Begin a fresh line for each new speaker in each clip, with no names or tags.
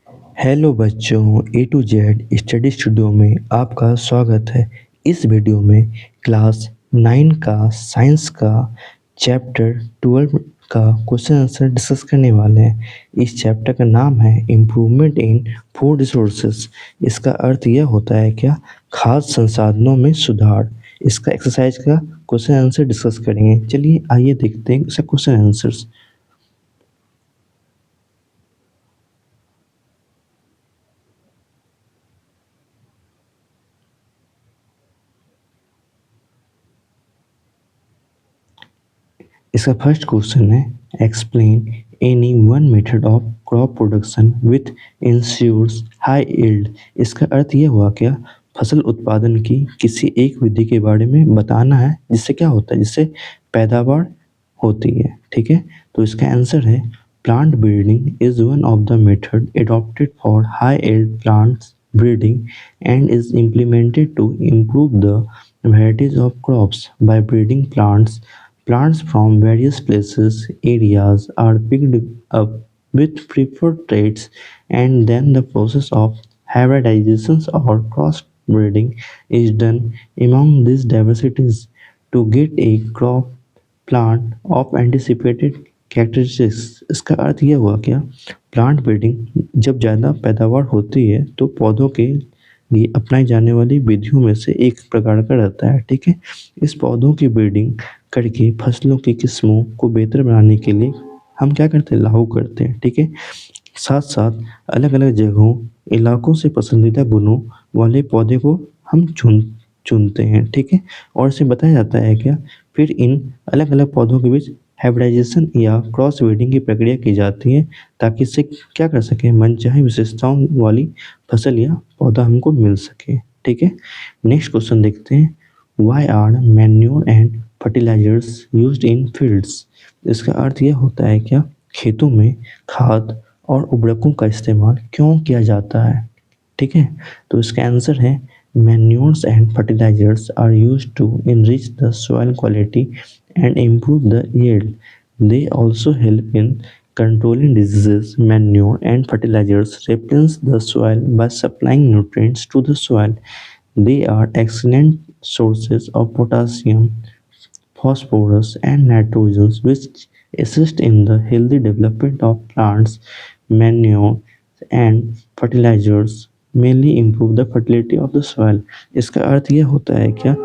Hello बच्चों, ए to Z study studio में आपका स्वागत है। इस वीडियो में क्लास 9 का साइंस का चैप्टर 12 का क्वेश्चन आंसर डिस्कस करने वाले हैं। इस चैप्टर का नाम है इम्प्रूवमेंट इन फूड रिसोर्सेज। इसका अर्थ यह होता है क्या, खाद्य संसाधनों में सुधार। इसका एक्सरसाइज का क्वेश्चन आंसर डिस्कस करेंगे। चलिए आइए देखते हैं इसका क्वेश्चन आंसर्स। इसका फर्स्ट क्वेश्चन है, explain any one method of crop production with ensures high yield. इसका अर्थ यह हुआ क्या, फसल उत्पादन की किसी एक विधि के बारे में बताना है जिससे क्या होता है, जिससे पैदावार होती है। ठीक है, तो इसका आंसर है plant breeding is one of the method adopted for high yield plants breeding and is implemented to improve the varieties of crops by breeding plants. Plants from various places, areas are picked up with preferred traits, and then the process of hybridization or crossbreeding is done among these diversities to get a crop plant of anticipated characteristics. इसका अर्थ यह हुआ क्या, plant breeding जब ज़्यादा पैदावार होती है तो पौधों के लिए अपनाई जाने वाली विधियों में से एक प्रकार का रहता है। ठीक है, इस पौधों की ब्रीडिंग करके फसलों की किस्मों को बेहतर बनाने के लिए हम क्या करते हैं, लागू करते हैं। ठीक है, साथ साथ अलग अलग जगहों इलाकों से पसंदीदा गुणों वाले पौधे को हम चुनते हैं। ठीक है, और इसे बताया जाता है क्या, फिर इन अलग अलग पौधों के बीच हाइब्रिडाइजेशन या क्रॉस ब्रीडिंग की प्रक्रिया की जाती है ताकि इससे क्या कर सके, मनचाही विशेषताओं वाली फसल या पौधा हमको मिल सके। ठीक है, नेक्स्ट क्वेश्चन देखते हैं, why are manure and fertilizers used in fields. इसका अर्थ यह होता है क्या, खेतों में खाद और उर्वरकों का इस्तेमाल क्यों किया जाता है। ठीक है, तो इसका आंसर है manures and fertilizers are used to enrich the soil quality and improve the yield. They also help in controlling diseases. Manure and fertilizers replenish the soil by supplying nutrients to the soil. They are excellent sources of potassium, phosphorus, and nitrogen, which assist in the healthy development of plants. Manure and fertilizers mainly improve the fertility of the soil. इसका अर्थ यह होता है क्या,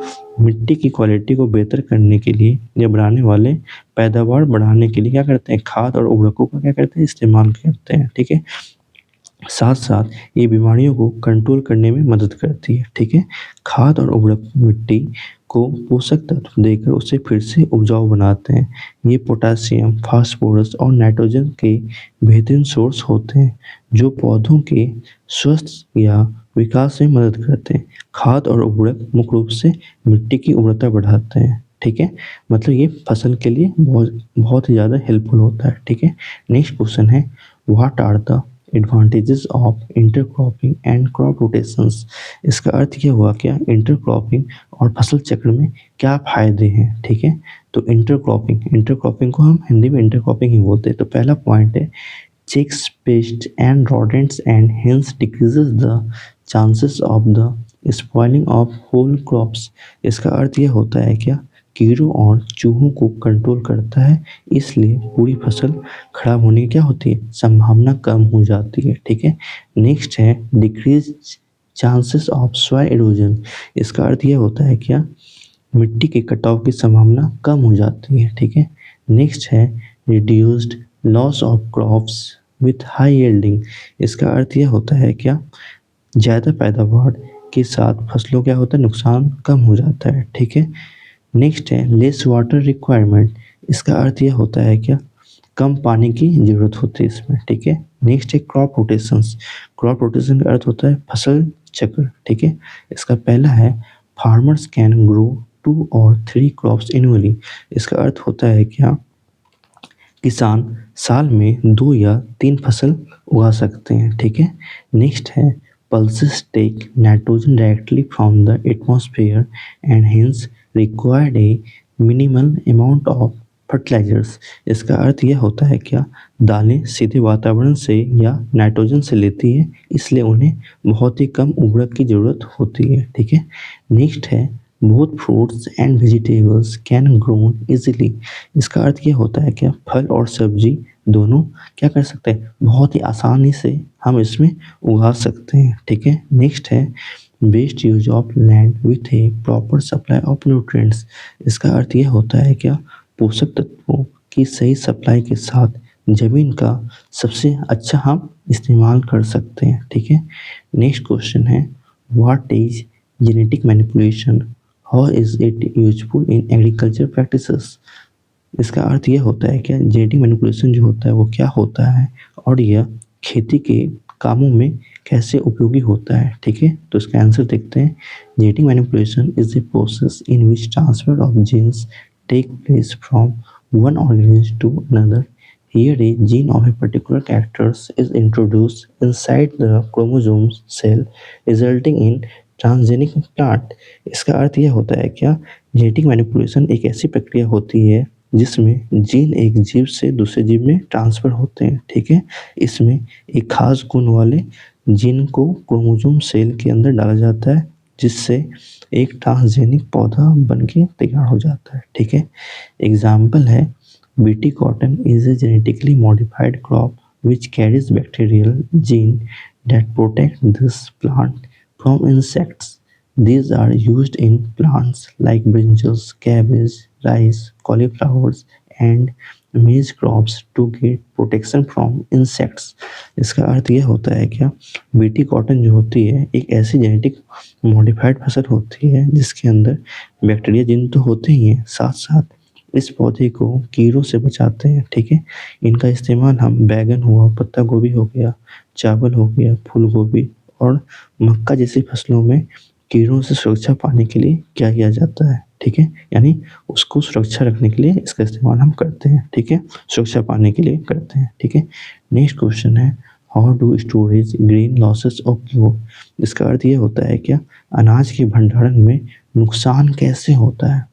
मिट्टी की quality को बेहतर करने के लिए या बढ़ाने वाले पैदावार बढ़ाने के लिए क्या करते हैं, खाद और उर्वरकों का क्या करते हैं, इस्तेमाल करते हैं। ठीक है, साथ साथ ये बीमारियों को कंट्रोल करने में मदद करती है। ठीक है, खाद और उर्वरक मिट्टी को पोषक तत्व देकर उसे फिर से उपजाऊ बनाते हैं। ये पोटासियम, फास्फोरस और नाइट्रोजन के बेहतरीन सोर्स होते हैं जो पौधों के स्वस्थ या विकास में मदद करते हैं। खाद और उर्वरक मुख्य रूप से मिट्टी की उर्वरता बढ़ाते हैं। ठीक है, मतलब ये फसल के लिए बहुत बहुत ही ज़्यादा हेल्पफुल होता है। ठीक है, नेक्स्ट क्वेश्चन है, what are the advantages of intercropping and crop rotations. इसका अर्थ यह हुआ क्या, इंटरक्रॉपिंग और फसल चक्र में क्या फायदे हैं। ठीक है, तो इंटरक्रॉपिंग को हम हिंदी में इंटरक्रॉपिंग ही बोलते हैं। तो पहला पॉइंट है, chicks, pests and rodents and hence decreases the chances of the spoiling of whole crops। इसका अर्थ यह होता है क्या, कीड़ों और चूहों को कंट्रोल करता है, इसलिए पूरी फसल खराब होने की क्या होती है, संभावना कम हो जाती है। ठीक है, नेक्स्ट है decrease chances of soil erosion. इसका अर्थ यह होता है क्या, मिट्टी के कटाव की संभावना कम हो जाती है। ठीक है, नेक्स्ट है reduced loss of crops with high yielding. इसका अर्थ यह होता है क्या, ज़्यादा पैदावार के साथ फसलों क्या होता है, नुकसान कम हो जाता है। ठीक है, नेक्स्ट है लेस वाटर रिक्वायरमेंट। इसका अर्थ यह होता है क्या, कम पानी की ज़रूरत होती है इसमें। ठीक है, नेक्स्ट है क्रॉप रोटेशंस। क्रॉप रोटेशन का अर्थ होता है फसल चक्र। ठीक है, इसका पहला है फार्मर्स कैन ग्रो 2 और 3 क्रॉप्स एनुअली। इसका अर्थ होता है क्या, किसान साल में 2 या 3 फसल उगा सकते हैं। ठीक है, नेक्स्ट है pulses take nitrogen directly from the atmosphere and hence required a minimal amount of fertilizers, इसका अर्थ यह होता है क्या, दालें सीधे वातावरण से या नाइट्रोजन से लेती है, इसलिए उन्हें बहुत ही कम उर्वरक की ज़रूरत होती है। ठीक है, नेक्स्ट है both fruits and vegetables can grown easily, इसका अर्थ ये होता है क्या, फल और सब्जी दोनों क्या कर सकते हैं, बहुत ही आसानी से हम इसमें उगा सकते हैं। ठीक है, नेक्स्ट है best use of land with A proper supply of nutrients, इसका अर्थ यह होता है क्या, पोषक तत्वों की सही सप्लाई के साथ जमीन का सबसे अच्छा हम इस्तेमाल कर सकते हैं। ठीक है, नेक्स्ट क्वेश्चन है what is genetic manipulation, how is it useful in agriculture practices, इसका अर्थ यह होता है क्या, जेनेटिक मैनिपुलेशन जो होता है वो क्या होता है और यह खेती के कामों में कैसे उपयोगी होता है। ठीक है, तो इसका आंसर देखते हैं। Genetic manipulation is a process in which transfer of genes take place from one organism to another, here a gene of a particular character is introduced inside the chromosome cell resulting in transgenic plant, इसका अर्थ यह होता है क्या, genetic manipulation एक ऐसी प्रक्रिया होती है जिसमें जीन एक जीव से दूसरे जीव में ट्रांसफर होते हैं। ठीक है, इसमें एक खास गुण वाले जीन को क्रोमोसोम सेल के अंदर डाला जाता है जिससे एक ट्रांसजेनिक पौधा बन के तैयार हो जाता है। ठीक है, एग्जाम्पल है BT cotton is a genetically modified crop which carries bacterial gene that protect this plant from insects. These are used in plants like brinjals, cabbage, rice, cauliflowers and maize crops to get protection from insects. इसका अर्थ यह होता है क्या, BT cotton जो होती है एक ऐसी जेनेटिक मॉडिफाइड फसल होती है जिसके अंदर बैक्टीरिया जिन तो होते ही हैं, साथ साथ इस पौधे को कीड़ों से बचाते हैं। ठीक है, इनका इस्तेमाल हम बैगन हुआ, पत्ता गोभी हो गया, चावल हो गया, फूल गोभी और मक्का जैसी फसलों में कीड़ों से सुरक्षा पाने के लिए किया जाता है। ठीक है, यानी उसको सुरक्षा रखने के लिए इसका इस्तेमाल हम करते हैं। ठीक है, सुरक्षा पाने के लिए करते हैं। ठीक है, नेक्स्ट क्वेश्चन है how do storage grain losses occur, इसका अर्थ ये होता है क्या, अनाज के भंडारण में नुकसान कैसे होता है।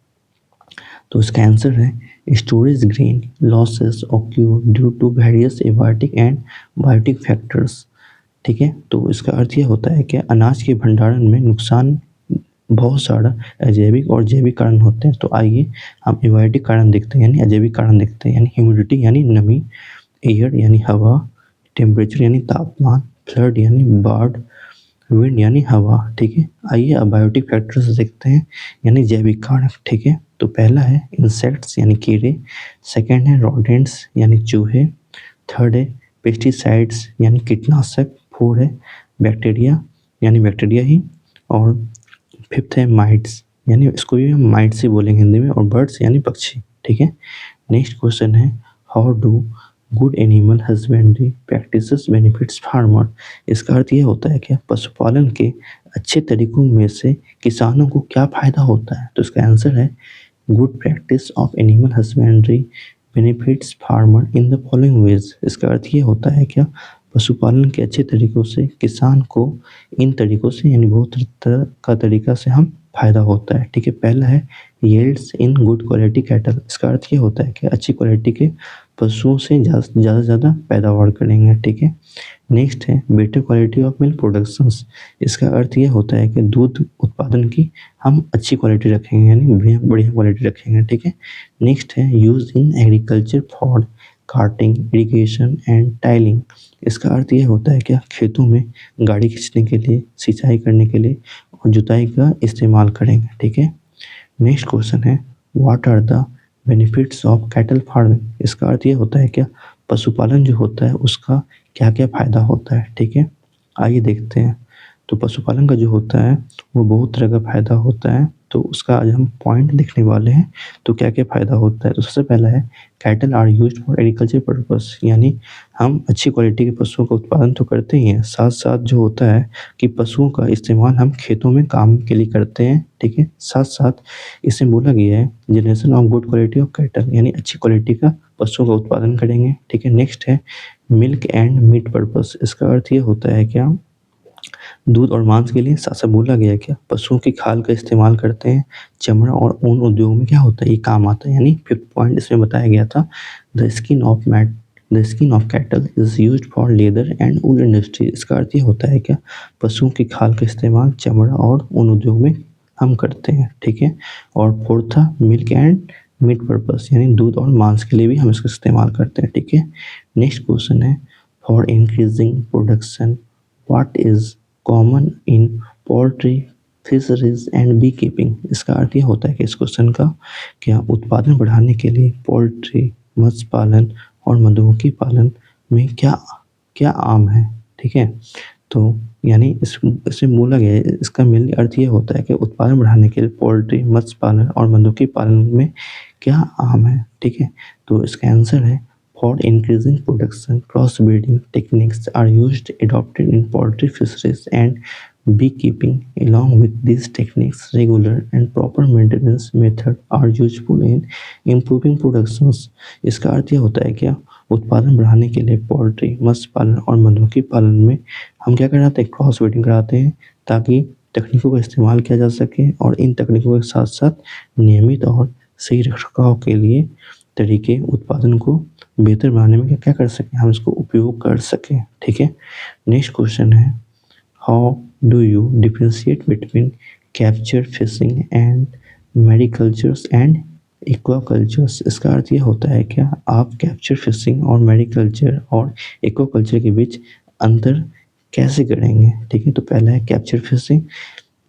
तो इसका आंसर है storage grain losses occur due to various abiotic and biotic factors. ठीक है, तो इसका अर्थ यह होता है कि अनाज के भंडारण में नुकसान बहुत सारा अजैविक और जैविक कारण होते हैं। तो आइए हम एबायोटिक कारण देखते हैं, यानी अजैविक कारण देखते हैं, यानी ह्यूमिडिटी यानी नमी, एयर यानी हवा, टेम्परेचर यानी तापमान, फ्लड यानी बाढ़, विंड यानी हवा। ठीक है, आइए अब बायोटिक फैक्टर्स देखते हैं, यानी जैविक कारक। ठीक है, तो पहला है इंसेक्ट्स यानी कीड़े, सेकंड है रोडेंट्स यानी चूहे, थर्ड है पेस्टिसाइड्स यानी कीटनाशक, फोर्थ है बैक्टीरिया यानी बैक्टीरिया ही, और फिफ्थ है माइट्स यानी इसको भी हम माइट्स ही बोलेंगे हिंदी में, और बर्ड्स यानी पक्षी। ठीक है, नेक्स्ट क्वेश्चन है how do good animal husbandry practices benefits farmer, इसका अर्थ यह होता है कि पशुपालन के अच्छे तरीकों में से किसानों को क्या फ़ायदा होता है। तो इसका आंसर है good practice of animal husbandry benefits farmer in the following veg, इसका अर्थ ये होता है क्या, पशुपालन के अच्छे तरीकों से किसान को इन तरीकों से यानी बहुत तरह का तरीका से हम फ़ायदा होता है। ठीक है, पहला है yields in good quality cattle, इसका अर्थ ये होता है कि अच्छी क्वालिटी के पशुओं से ज़्यादा से ज़्यादा पैदावार करेंगे। ठीक है, नेक्स्ट है better quality of milk productions, इसका अर्थ ये होता है कि दूध उत्पादन की हम अच्छी क्वालिटी रखेंगे, यानी बढ़िया क्वालिटी रखेंगे। ठीक है, नेक्स्ट है use in agriculture for carting, irrigation and tilling, इसका अर्थ ये होता है कि खेतों में गाड़ी खींचने के लिए, सिंचाई करने के लिए और जुताई का इस्तेमाल करेंगे। ठीक है, नेक्स्ट क्वेश्चन है what are the benefits of cattle farming, इसका अर्थ ये होता है क्या, पशुपालन जो होता है उसका क्या क्या फ़ायदा होता है। ठीक है, आइए देखते हैं। तो पशुपालन का जो होता है वो बहुत तरह का फ़ायदा होता है, तो उसका आज हम पॉइंट देखने वाले हैं। तो क्या क्या फ़ायदा होता है, तो सबसे पहला है cattle are used for agriculture purpose, यानी हम अच्छी क्वालिटी के पशुओं का उत्पादन तो करते ही हैं, साथ साथ जो होता है कि पशुओं का इस्तेमाल हम खेतों में काम के लिए करते हैं। ठीक है, साथ साथ इसमें बोला गया है generation of good quality of cattle, यानी अच्छी क्वालिटी का पशुओं का उत्पादन करेंगे। ठीक है, नेक्स्ट है मिल्क एंड मीट पर्पस, इसका अर्थ ये होता है क्या, दूध और मांस के लिए साथ साथ बोला गया है क्या, पशुओं की खाल का इस्तेमाल करते हैं। चमड़ा और ऊन उद्योग में क्या होता है, ये काम आता है। यानी 5th पॉइंट इसमें बताया गया था, the skin of cattle is used for leather and wool industry. इसका अर्थ ये होता है क्या, पशुओं की खाल का इस्तेमाल चमड़ा और ऊन उद्योग में हम करते हैं, ठीक है। और फोर्थ था मिल्क एंड मीट पर्पस, यानी दूध और मांस के लिए भी हम इसका इस्तेमाल करते हैं, ठीक है। नेक्स्ट क्वेश्चन है, for increasing production what is common in poultry fisheries and bee keeping. इसका अर्थ ये होता है कि इस क्वेश्चन का, क्या उत्पादन बढ़ाने के लिए पोल्ट्री, मत्स्य पालन और मधुमक्खी पालन में क्या क्या आम है, ठीक है। तो यानी इसमें बोला गया है, इसका मेन अर्थ ये होता है कि उत्पादन बढ़ाने के लिए पोल्ट्री, मत्स्य पालन और मधुमक्खी पालन में क्या आम है, ठीक है। तो इसका आंसर है, for increasing production cross breeding techniques are used adopted in poultry fisheries and beekeeping. Along with these techniques, regular and proper maintenance method are useful in improving productions. इसका अर्थ यह होता है क्या, उत्पादन बढ़ाने के लिए पोल्ट्री, मत्स्य पालन और मधुमक्खी पालन में हम क्या कराते हैं, क्रॉस ब्रीडिंग कराते हैं, ताकि तकनीकों का इस्तेमाल किया जा सके और इन तकनीकों के साथ साथ नियमित और सही रखरखाव के लिए तरीके उत्पादन को बेहतर बनाने में क्या कर सकें, हम इसको उपयोग कर सकें, ठीक है। नेक्स्ट क्वेश्चन है, how do you differentiate between capture fishing and maricultures and aquacultures. इसका अर्थ ये होता है क्या, आप कैप्चर फिशिंग और मैरीकल्चर और एक्वाकल्चर के बीच अंतर कैसे करेंगे, ठीक है। तो पहला है कैप्चर फिशिंग,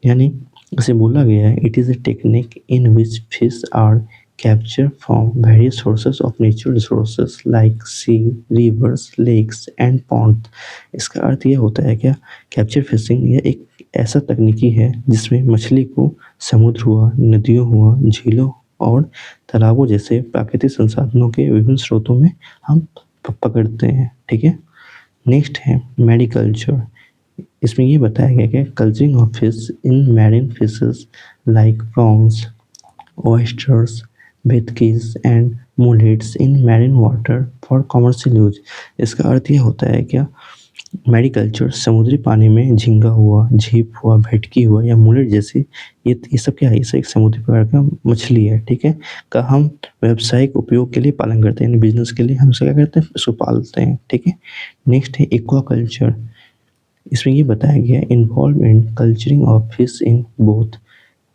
यानी इसे बोला गया है, it is a technique in which fish are captured from various sources of natural resources like sea, rivers, lakes and ponds. इसका अर्थ ये होता है क्या, कैप्चर फिशिंग यह एक ऐसा तकनीकी है जिसमें मछली को समुद्र हुआ, नदियों हुआ, झीलों और तालाबों जैसे प्राकृतिक संसाधनों के विभिन्न स्रोतों में हम पकड़ते हैं, ठीक है। नेक्स्ट है मैरीकल्चर। इसमें ये बताया गया कि culturing of fish in marine fishes like prawns, oysters, bhetkis and mullets in marine water for commercial use. इसका अर्थ ये होता है क्या, मैरीकल्चर समुद्री पानी में झींगा हुआ, झीप हुआ, भेटकी हुआ या मूलेट जैसे ये सब क्या है, ये सब एक समुद्री प्रकार का मछली है, ठीक है, का हम व्यावसायिक उपयोग के लिए पालन करते हैं, बिजनेस के लिए हम इसका क्या करते हैं, इसको पालते हैं, ठीक है। नेक्स्ट है एक्वाकल्चर। इसमें ये बताया गया, involve in culturing of fish in both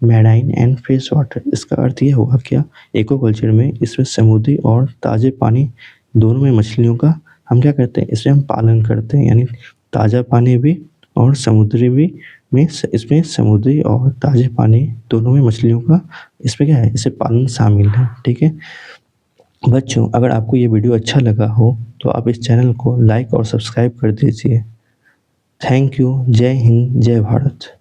marine and fresh water. इसका अर्थ ये होगा क्या, एक्वाकल्चर में इसमें समुद्री और ताज़े पानी दोनों में मछलियों का हम क्या करते हैं, इसमें हम पालन करते हैं, यानी ताज़ा पानी भी और समुद्री भी में इसमें समुद्री और ताज़े पानी दोनों में मछलियों का इसमें क्या है, इसे पालन शामिल है, ठीक है। बच्चों, अगर आपको ये वीडियो अच्छा लगा हो तो आप इस चैनल को लाइक और सब्सक्राइब कर दीजिए। Thank you. जय हिंद, जय भारत।